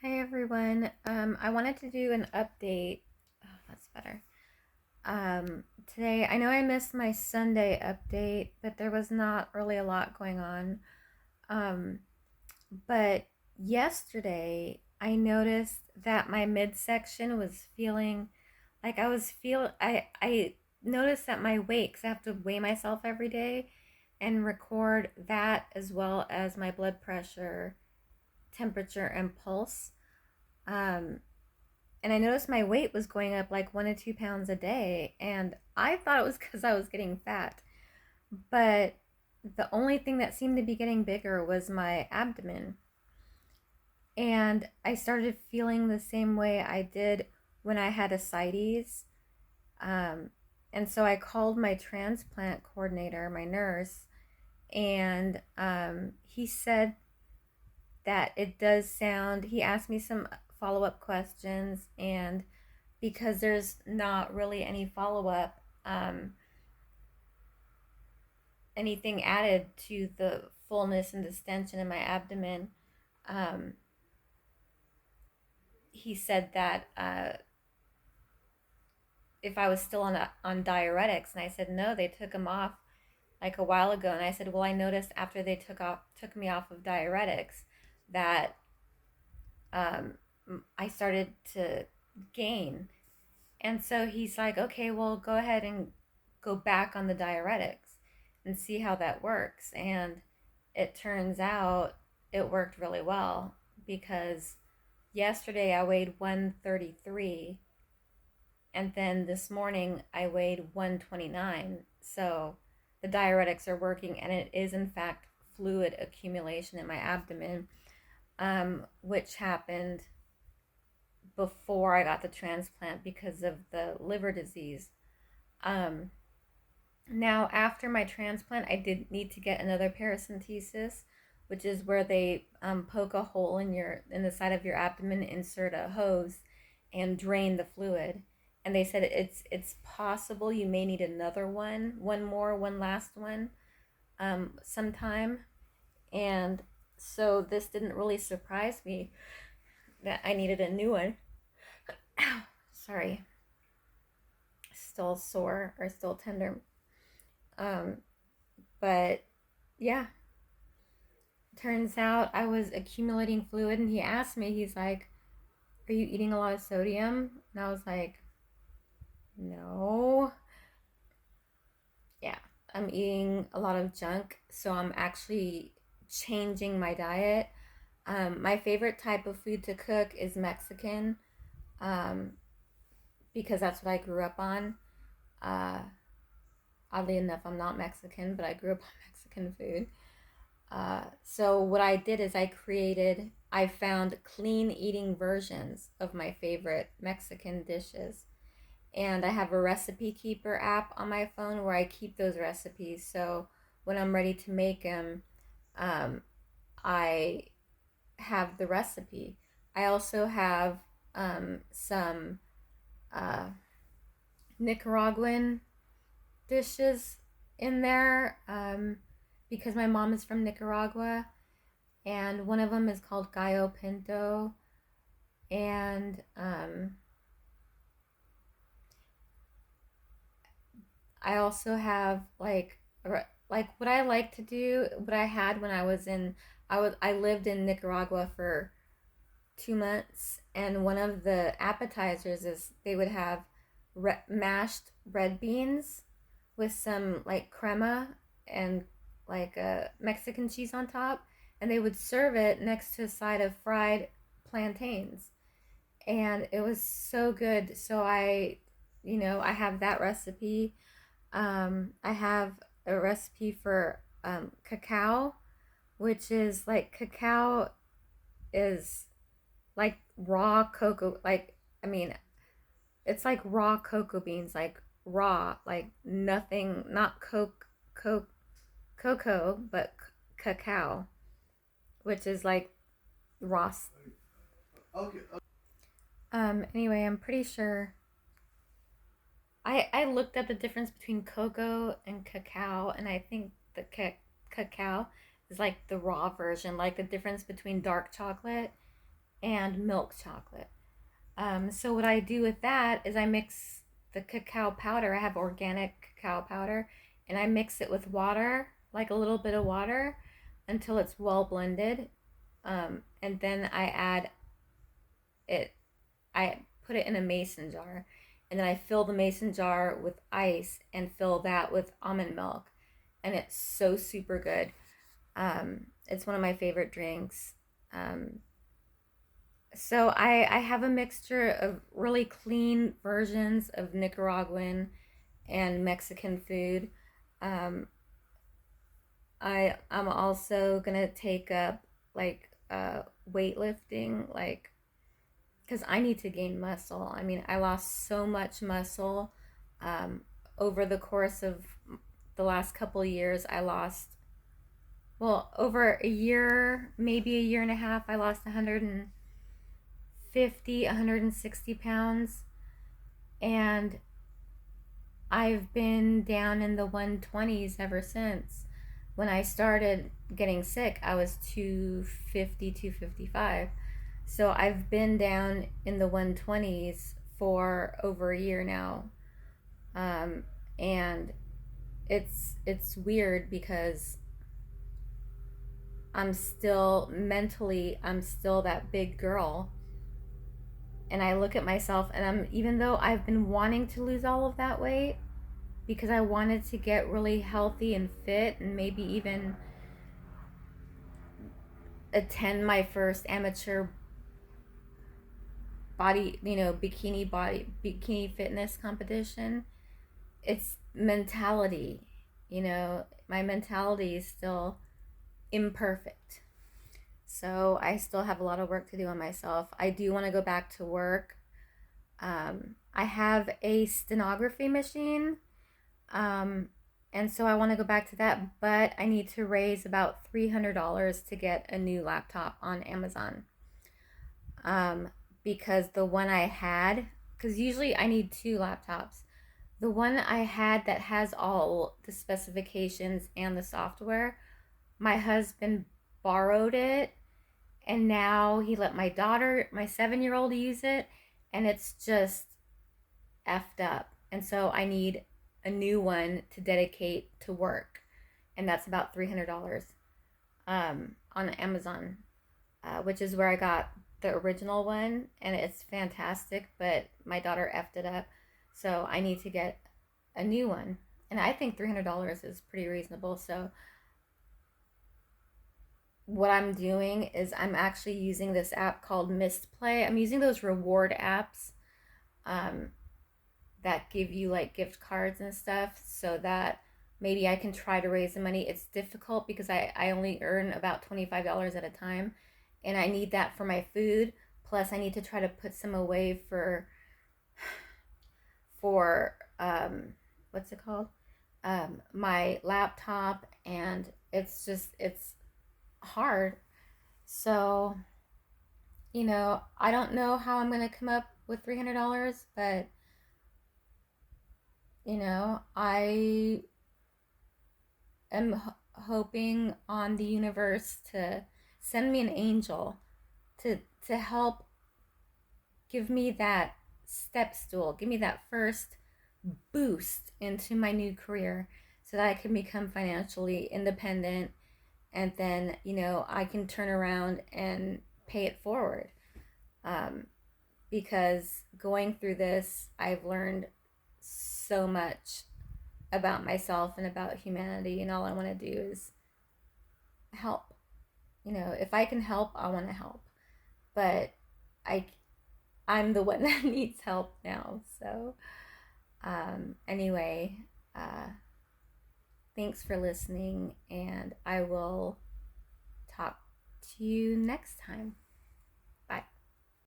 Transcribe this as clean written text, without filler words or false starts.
Hi everyone. I wanted to do an update. Oh, that's better. Today, I know I missed my Sunday update, but there was not really a lot going on. Um, but yesterday, I noticed that my midsection was feeling like I noticed that my weight, 'cause I have to weigh myself every day and record that as well as my blood pressure, temperature, and pulse. Um, and I noticed my weight was going up like 1 to 2 pounds a day, and I thought it was because I was getting fat. But the only thing that seemed to be getting bigger was my abdomen. And I started feeling the same way I did when I had ascites. Um, and so I called my transplant coordinator, my nurse, and he said that it does sound, he asked me some follow up questions, and because there's not really any follow up, anything added to the fullness and distension in my abdomen. Um, he said that if I was still on diuretics, and I said no, they took them off like a while ago. And I said, well, I noticed after they took me off of diuretics that um, I started to gain. And so he's like, okay, well, go ahead and go back on the diuretics and see how that works. And it turns out it worked really well because yesterday I weighed 133, and then this morning I weighed 129. So the diuretics are working, and it is, in fact, fluid accumulation in my abdomen, which happened before I got the transplant because of the liver disease. Um, Now, after my transplant, I did need to get another paracentesis, which is where they poke a hole in the side of your abdomen, insert a hose, and drain the fluid. And they said it's possible you may need another one last one, sometime. And so this didn't really surprise me that I needed a new one. Sorry, still sore or still tender. Um, but yeah, turns out I was accumulating fluid, and he asked me, he's like, are you eating a lot of sodium? And I was like, no. Yeah, I'm eating a lot of junk, so I'm actually changing my diet. My favorite type of food to cook is Mexican, um, because that's what I grew up on. Uh, Oddly enough, I'm not Mexican, but I grew up on Mexican food. So what I did is I found clean eating versions of my favorite Mexican dishes. And I have a recipe keeper app on my phone where I keep those recipes. So when I'm ready to make them, um, I have the recipe. I also have some uh, Nicaraguan dishes in there, because my mom is from Nicaragua, and one of them is called gallo pinto. And I also have like what I like to do. What I had when I lived in Nicaragua for 2 months, and one of the appetizers is they would have mashed red beans with some like crema and like a Mexican cheese on top, and they would serve it next to a side of fried plantains, and it was so good. So I have that recipe. I have a recipe for cacao, which is like cacao is like raw cocoa. I mean, it's like raw cocoa beans, like raw, like nothing, not cocoa, but cacao, which is like raw. Okay. Anyway, I'm pretty sure I looked at the difference between cocoa and cacao, and I think the cacao is like the raw version, like the difference between dark chocolate and milk chocolate. So what I do with that is I mix the cacao powder. I have organic cacao powder, and I mix it with water, like a little bit of water, until it's well blended. And then I add it. I put it in a mason jar, and then I fill the mason jar with ice and fill that with almond milk, and it's so super good. It's one of my favorite drinks. Um, so I have a mixture of really clean versions of Nicaraguan and Mexican food. Um, I'm also gonna take up like weightlifting, like because I need to gain muscle. I mean, I lost so much muscle um, over the course of the last couple of years. I lost, well, over a year, maybe a year and a half. I lost 150, 160 pounds, and I've been down in the 120s ever since. When I started getting sick, I was 250, 255. So I've been down in the 120s for over a year now. Um, and it's weird because I'm still that big girl. And I look at myself and I'm even though I've been wanting to lose all of that weight because I wanted to get really healthy and fit and maybe even attend my first amateur bikini fitness competition. It's mentality, my mentality is still imperfect. So I still have a lot of work to do on myself. I do want to go back to work. I have a stenography machine. Um, and so I want to go back to that, but I need to raise about $300 to get a new laptop on Amazon. Um, because the one I had, because usually I need two laptops. The one I had that has all the specifications and the software, my husband borrowed it and now he let my daughter, my 7 year old, use it and it's just effed up. And so I need a new one to dedicate to work. And that's about $300 on Amazon, which is where I got the original one. And it's fantastic, but my daughter effed it up. So I need to get a new one. And I think $300 is pretty reasonable. So what I'm doing is I'm actually using this app called Mistplay. I'm using those reward apps um, that give you like gift cards and stuff so that maybe I can try to raise the money. It's difficult because I only earn about $25 at a time and I need that for my food. Plus I need to try to put some away for what's it called? My laptop, and it's hard. So, I don't know how I'm gonna come up with $300, but I am hoping on the universe to send me an angel to help give me that step stool, give me that first boost into my new career so that I can become financially independent and then, I can turn around and pay it forward. Um, because going through this, I've learned so much about myself and about humanity, and all I want to do is help. If I can help, I want to help. But I I'm the one that needs help now. So anyway, uh, thanks for listening, and I will talk to you next time.